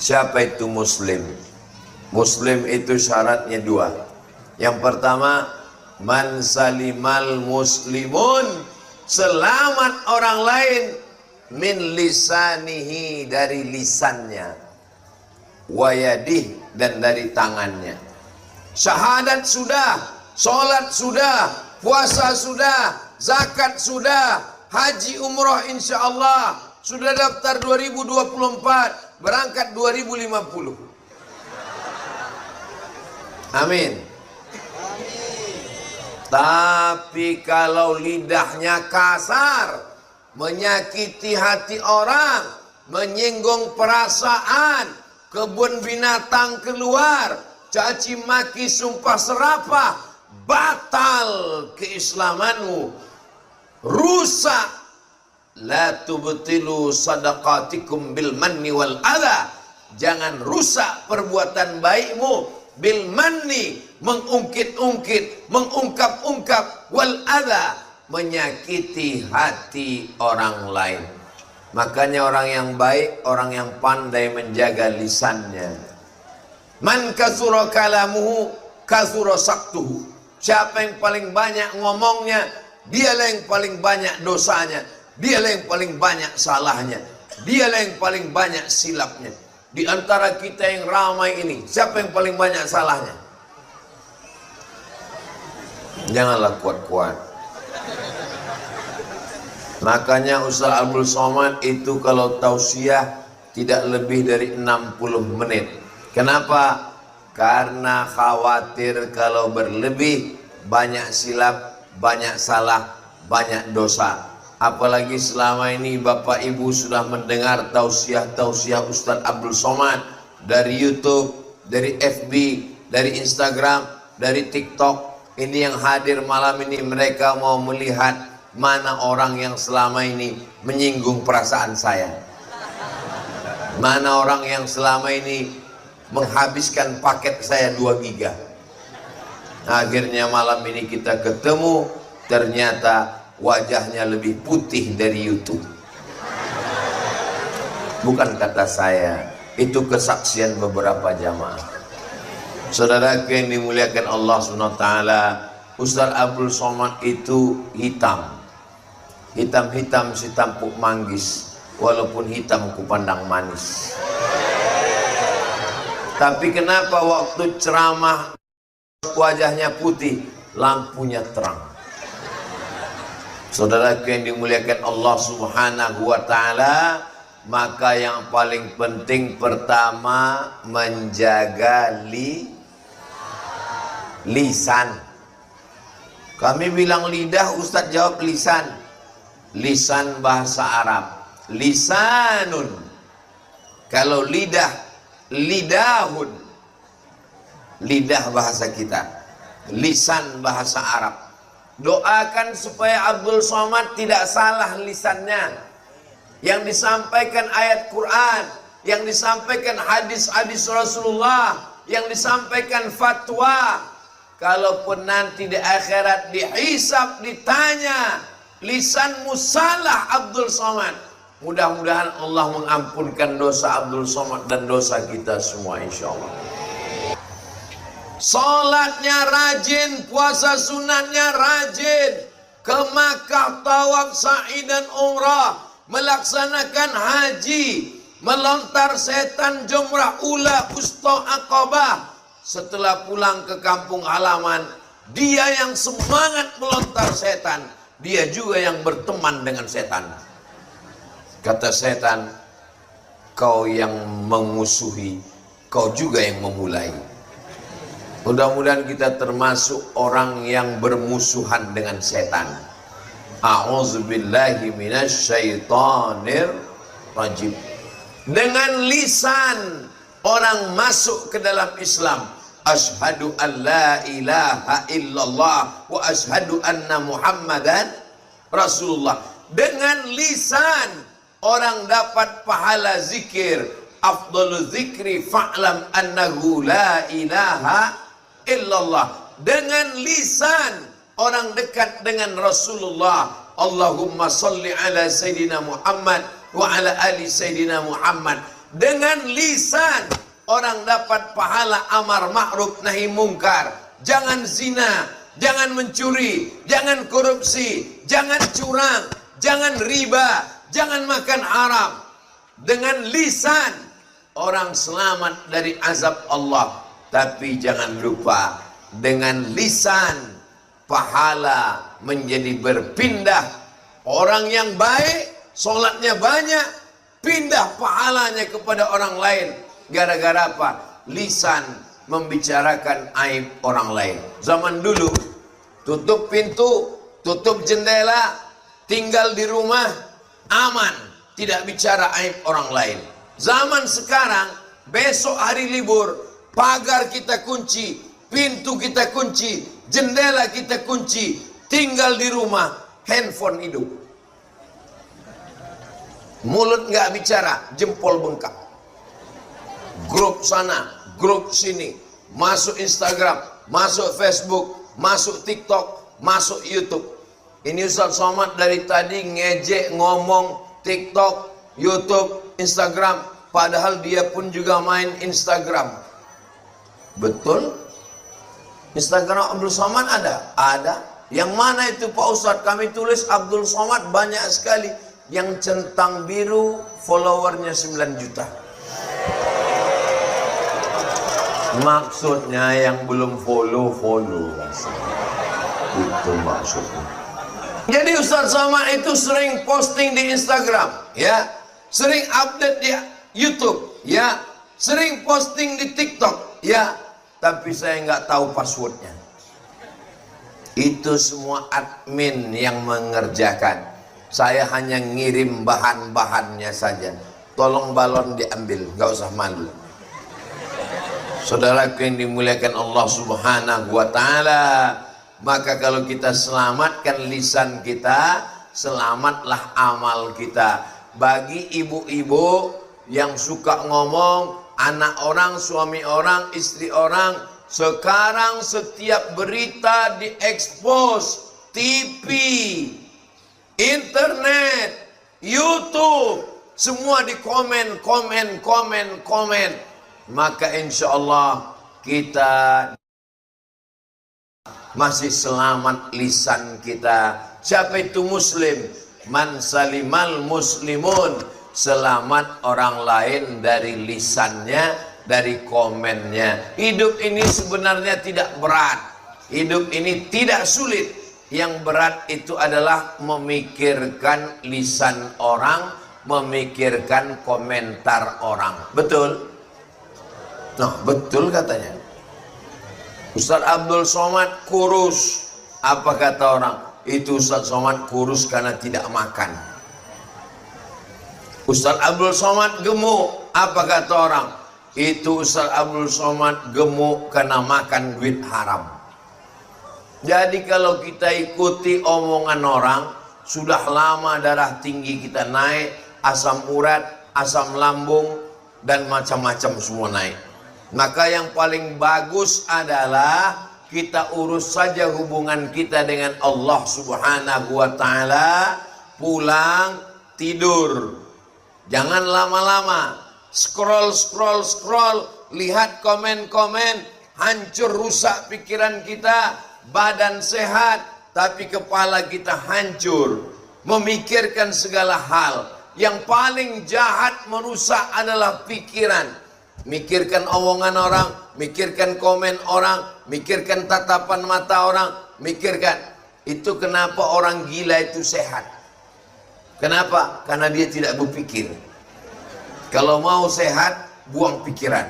Siapa itu muslim? Muslim itu syaratnya dua. Yang pertama, man salimal muslimun, selamat orang lain, min lisanihi, dari lisannya, wayadih, dan dari tangannya. Syahadat sudah, sholat sudah, puasa sudah, zakat sudah, haji umroh insya Allah sudah, daftar 2024, berangkat 2050. Amin. Tapi kalau lidahnya kasar, menyakiti hati orang, menyinggung perasaan, kebun binatang keluar, caci maki, sumpah serapah, batal keislamanmu, rusak. La tubtilu sadaqatikum bil manni wal adha, jangan rusak perbuatan baikmu bil manni, mengungkit-ungkit, mengungkap-ungkap, wal adha, menyakiti hati orang lain. Makanya orang yang baik, orang yang pandai menjaga lisannya. Man kasura kalamuhu kasura saktuhu. Siapa yang paling banyak ngomongnya, dialah yang paling banyak dosanya, dialah yang paling banyak salahnya, dialah yang paling banyak silapnya. Di antara kita yang ramai ini, siapa yang paling banyak salahnya? Janganlah kuat-kuat. Makanya Ustaz Abdul Somad itu kalau tausiah tidak lebih dari 60 menit. Kenapa? Karena khawatir kalau berlebih, banyak silap, banyak salah, banyak dosa. Apalagi selama ini Bapak Ibu sudah mendengar tausiah-tausiah Ustaz Abdul Somad dari YouTube, dari FB, dari Instagram, dari TikTok. Ini yang hadir malam ini, mereka mau melihat mana orang yang selama ini menyinggung perasaan saya, mana orang yang selama ini menghabiskan paket saya 2 giga. Akhirnya malam ini kita ketemu, ternyata wajahnya lebih putih dari YouTube. Bukan kata saya, itu kesaksian beberapa jamaah. Saudaraku yang dimuliakan Allah SWT, Ustaz Abdul Somad itu hitam, hitam-hitam si tampuk manggis, walaupun hitam kupandang manis. Tapi kenapa waktu ceramah wajahnya putih, lampunya terang? Saudaraku yang dimuliakan Allah Subhanahu wa ta'ala, maka yang paling penting pertama menjaga lisan. Kami bilang lidah, Ustaz jawab lisan. Lisan bahasa Arab, lisanun. Kalau lidah, lidahun. Lidah bahasa kita, lisan bahasa Arab. Doakan supaya Abdul Somad tidak salah lisannya. Yang disampaikan ayat Quran, yang disampaikan hadis-hadis Rasulullah, yang disampaikan fatwa. Kalaupun nanti di akhirat dihisab, ditanya, lisanmu salah Abdul Somad, mudah-mudahan Allah mengampunkan dosa Abdul Somad dan dosa kita semua insyaallah. Salatnya rajin, puasa sunatnya rajin, ke Makkah tawaf sa'i dan umrah, melaksanakan haji, melontar setan jumrah ula usta aqabah. Setelah pulang ke kampung halaman, dia yang semangat melontar setan, dia juga yang berteman dengan setan. Kata setan, kau yang memusuhi, kau juga yang memulai. Mudah-mudahan kita termasuk orang yang bermusuhan dengan setan. A'udzubillahi minasyaitonir rajim. Dengan lisan orang masuk ke dalam Islam. Asyhadu an la ilaha illallah wa asyhadu anna Muhammadan Rasulullah. Dengan lisan orang dapat pahala zikir. Afdhalu zikri fa'lam annahu la ilaha illallah. Dengan lisan orang dekat dengan Rasulullah. Allahumma salli ala Sayyidina Muhammad wa ala ali Sayyidina Muhammad. Dengan lisan orang dapat pahala amar ma'ruf nahi mungkar. Jangan zina, jangan mencuri, jangan korupsi, jangan curang, jangan riba, jangan makan haram. Dengan lisan orang selamat dari azab Allah. Tapi jangan lupa, dengan lisan pahala menjadi berpindah. Orang yang baik, sholatnya banyak, pindah pahalanya kepada orang lain. Gara-gara apa? Lisan membicarakan aib orang lain. Zaman dulu, tutup pintu, tutup jendela, tinggal di rumah, aman, tidak bicara aib orang lain. Zaman sekarang, besok hari libur, pagar kita kunci, pintu kita kunci, jendela kita kunci, tinggal di rumah, handphone hidup. Mulut nggak bicara, jempol bengkak. Grup sana, grup sini, masuk Instagram, masuk Facebook, masuk TikTok, masuk YouTube. Ini Ustaz Somad dari tadi ngejek ngomong TikTok, YouTube, Instagram, padahal dia pun juga main Instagram. Betul? Instagram Abdul Somad ada? Ada. Yang mana itu Pak Ustadz? Kami tulis Abdul Somad banyak sekali. Yang centang biru followernya 9 juta. Maksudnya yang belum follow. Itu maksudnya. Jadi Ustadz Somad itu sering posting di Instagram, ya, sering update di YouTube, ya, sering posting di TikTok, ya, tapi saya nggak tahu passwordnya. Itu semua admin yang mengerjakan. Saya hanya ngirim bahan-bahannya saja. Tolong balon diambil, nggak usah malu. Saudaraku yang dimuliakan Allah Subhanahu wa Ta'ala, maka kalau kita selamatkan lisan kita, selamatlah amal kita. Bagi ibu-ibu yang suka ngomong, anak orang, suami orang, istri orang, sekarang setiap berita diekspos, TV, internet, YouTube, semua di komen. Maka insya Allah kita masih selamat lisan kita. Siapa itu muslim? Man salimal muslimun, selamat orang lain dari lisannya, dari komennya. Hidup ini sebenarnya tidak berat. Hidup ini tidak sulit. Yang berat itu adalah memikirkan lisan orang, memikirkan komentar orang. Betul? Nah, betul katanya. Ustaz Abdul Somad kurus. Apa kata orang? Itu Ustaz Somad kurus karena tidak makan. Ustaz Abdul Somad gemuk. Apa kata orang? Itu Ustaz Abdul Somad gemuk karena makan duit haram. Jadi kalau kita ikuti omongan orang, sudah lama darah tinggi kita naik, asam urat, asam lambung, dan macam-macam semua naik. Maka yang paling bagus adalah kita urus saja hubungan kita dengan Allah Subhanahu wa Ta'ala. Pulang tidur, jangan lama-lama scroll, lihat komen, hancur, rusak pikiran kita. Badan sehat tapi kepala kita hancur, memikirkan segala hal. Yang paling jahat merusak adalah pikiran. Mikirkan omongan orang, mikirkan komen orang, mikirkan tatapan mata orang, mikirkan. Itu kenapa orang gila itu sehat. Kenapa? Karena dia tidak berpikir. Kalau mau sehat, buang pikiran.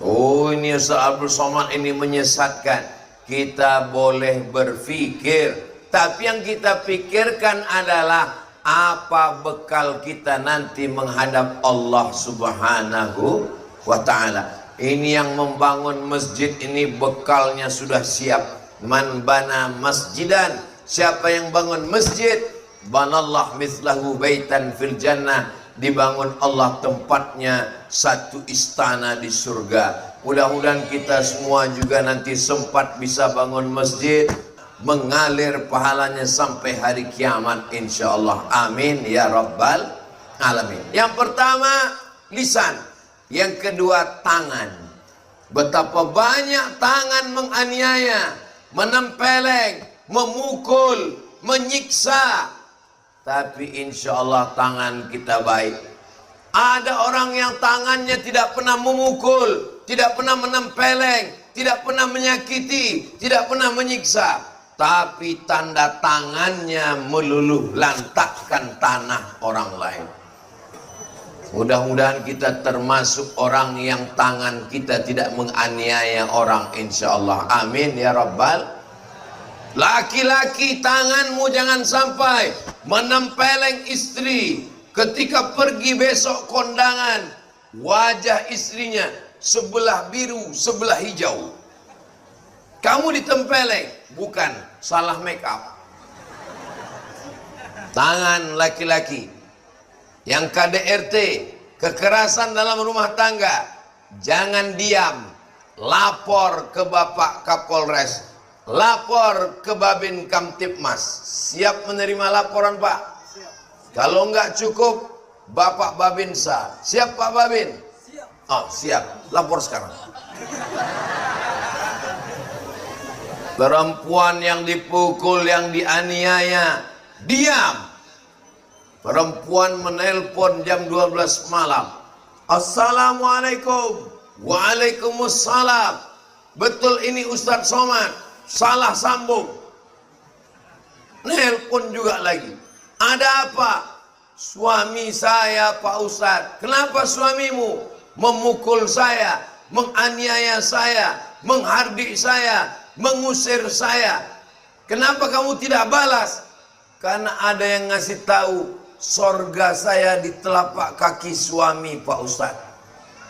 Oh, ini Ustaz Abdul Somad ini menyesatkan. Kita boleh berpikir, tapi yang kita pikirkan adalah apa bekal kita nanti menghadap Allah Subhanahu wa Ta'ala. Ini yang membangun masjid ini bekalnya sudah siap. Man bana masjidan, siapa yang bangun masjid, banallah mithlahu baitan fil jannah, dibangun Allah tempatnya satu istana di surga. Mudah-mudahan kita semua juga nanti sempat bisa bangun masjid, mengalir pahalanya sampai hari kiamat insyaallah. Amin ya rabbal alamin. Yang pertama lisan, yang kedua tangan. Betapa banyak tangan menganiaya, menempeleng, memukul, menyiksa. Tapi insya Allah tangan kita baik. Ada orang yang tangannya tidak pernah memukul, tidak pernah menempeleng, tidak pernah menyakiti, tidak pernah menyiksa, tapi tanda tangannya meluluh lantakkan tanah orang lain. Mudah-mudahan kita termasuk orang yang tangan kita tidak menganiaya orang, insya Allah. Amin ya Rabbal. Laki-laki, tanganmu jangan sampai menempeleng istri. Ketika pergi besok kondangan, wajah istrinya sebelah biru, sebelah hijau. Kamu ditempeleng, bukan salah make up. Tangan laki-laki. Yang KDRT, kekerasan dalam rumah tangga, jangan diam. Lapor ke Bapak Kapolres, lapor ke Babin Kamtipmas. Siap menerima laporan, Pak? Kalau enggak cukup, Bapak Babinsa. Siap, Pak Babin? Oh, siap. Lapor sekarang. Perempuan yang dipukul, yang dianiaya, diam. Perempuan menelpon jam 12 malam. Assalamualaikum. Waalaikumsalam. Betul ini Ustadz Somad. Salah sambung. Nelpon juga lagi. Ada apa? Suami saya, Pak Ustadz. Kenapa suamimu memukul saya, menganiaya saya, menghardik saya, mengusir saya? Kenapa kamu tidak balas? Karena ada yang ngasih tahu, sorga saya di telapak kaki suami, Pak Ustadz.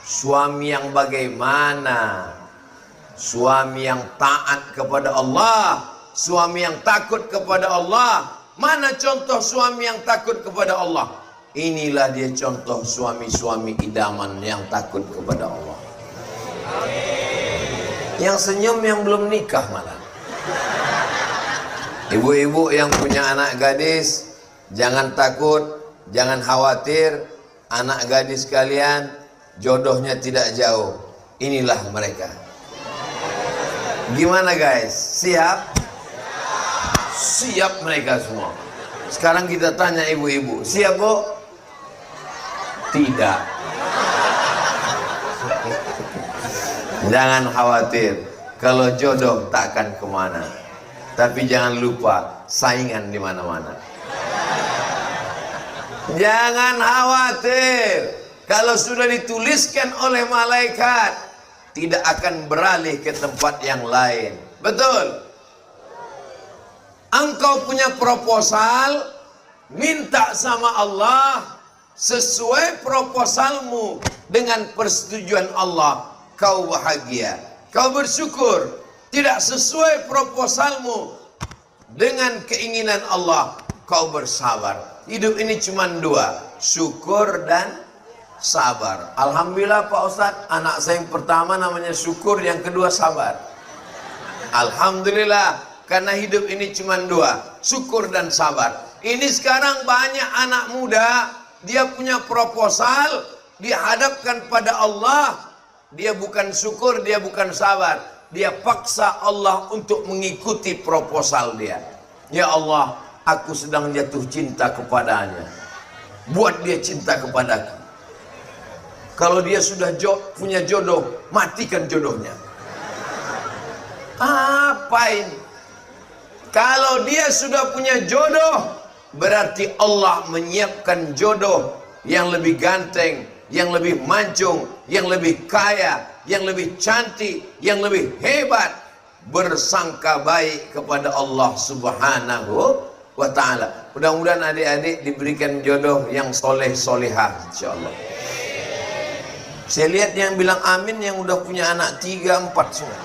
Suami yang bagaimana? Suami yang taat kepada Allah, suami yang takut kepada Allah. Mana contoh suami yang takut kepada Allah? Inilah dia contoh suami-suami idaman yang takut kepada Allah. Yang senyum yang belum nikah malah. Ibu-ibu yang punya anak gadis, jangan takut, jangan khawatir. Anak gadis kalian jodohnya tidak jauh. Inilah mereka. Gimana guys? Siap? Siap mereka semua. Sekarang kita tanya ibu-ibu, siap Bu? Tidak. Jangan khawatir, kalau jodoh tak akan kemana. Tapi jangan lupa, saingan di mana-mana. Jangan khawatir, kalau sudah dituliskan oleh malaikat, tidak akan beralih ke tempat yang lain. Betul? Engkau punya proposal, minta sama Allah, sesuai proposalmu dengan persetujuan Allah, kau bahagia, kau bersyukur. Tidak sesuai proposalmu dengan keinginan Allah, kau bersabar. Hidup ini cuma dua, syukur dan sabar. Alhamdulillah Pak Ustadz, anak saya yang pertama namanya syukur, yang kedua sabar. Alhamdulillah, karena hidup ini cuma dua, syukur dan sabar. Ini sekarang banyak anak muda, dia punya proposal, dihadapkan pada Allah, dia bukan syukur, dia bukan sabar. Dia paksa Allah untuk mengikuti proposal dia. Ya Allah, aku sedang jatuh cinta kepadanya. Buat dia cinta kepadaku. Kalau dia sudah punya jodoh, matikan jodohnya. Apain? Kalau dia sudah punya jodoh, berarti Allah menyiapkan jodoh yang lebih ganteng, yang lebih mancung, yang lebih kaya, yang lebih cantik, yang lebih hebat. Bersangka baik kepada Allah Subhanahu wa ta'ala. Mudah-mudahan adik-adik diberikan jodoh yang soleh-solehah, insyaallah. Saya lihat yang bilang amin yang udah punya anak 3, 4 semua.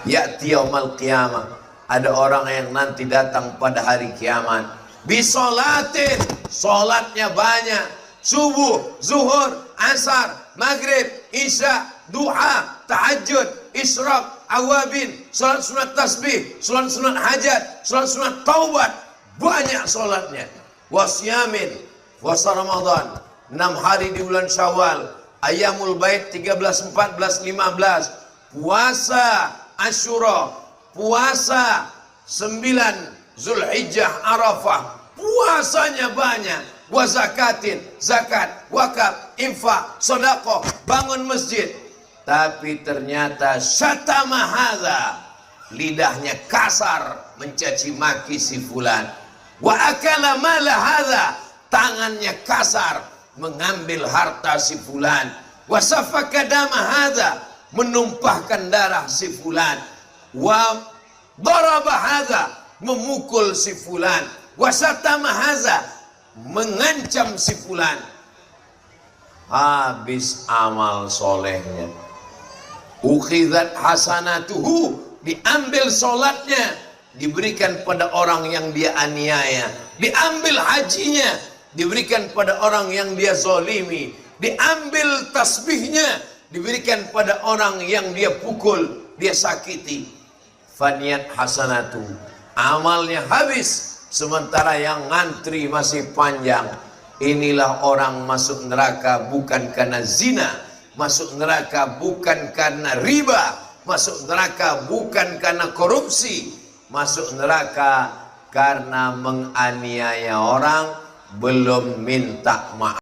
Ya'ti yaumal qiyamah, ada orang yang nanti datang pada hari kiamat, bisolatin, solatnya banyak, subuh, zuhur, asar, maghrib, isya, duha, tahajud, isyraq, awabin, salat sunat tasbih, salat sunat hajat, salat sunat taubat. Banyak solatnya. wasyamin, puasa Ramadan 6 hari di bulan Syawal, Ayamul Bait 13, 14, 15, puasa Asyura, puasa 9 Zulhijjah Arafah, puasanya banyak, wa zakatin, zakat, wakaf, infak, sedekah, bangun masjid. Tapi ternyata syatama hadza, lidahnya kasar mencaci maki si fulan. Wa akala mala hadza, tangannya kasar mengambil harta si fulan. Wa safaka dama hadza, menumpahkan darah si fulan. Wa daraba hadza, memukul si fulan. Wa satama hadza, mengancam si fulan. Habis amal solehnya. Ukhidat hasanatuhu, diambil solatnya, diberikan pada orang yang dia aniaya. Diambil hajinya, diberikan pada orang yang dia zolimi. Diambil tasbihnya, diberikan pada orang yang dia pukul, dia sakiti. Faniyat hasanatu, amalnya habis, sementara yang ngantri masih panjang. Inilah orang masuk neraka bukan karena zina, masuk neraka bukan karena riba, masuk neraka bukan karena korupsi, masuk neraka karena menganiaya orang, belum minta maaf.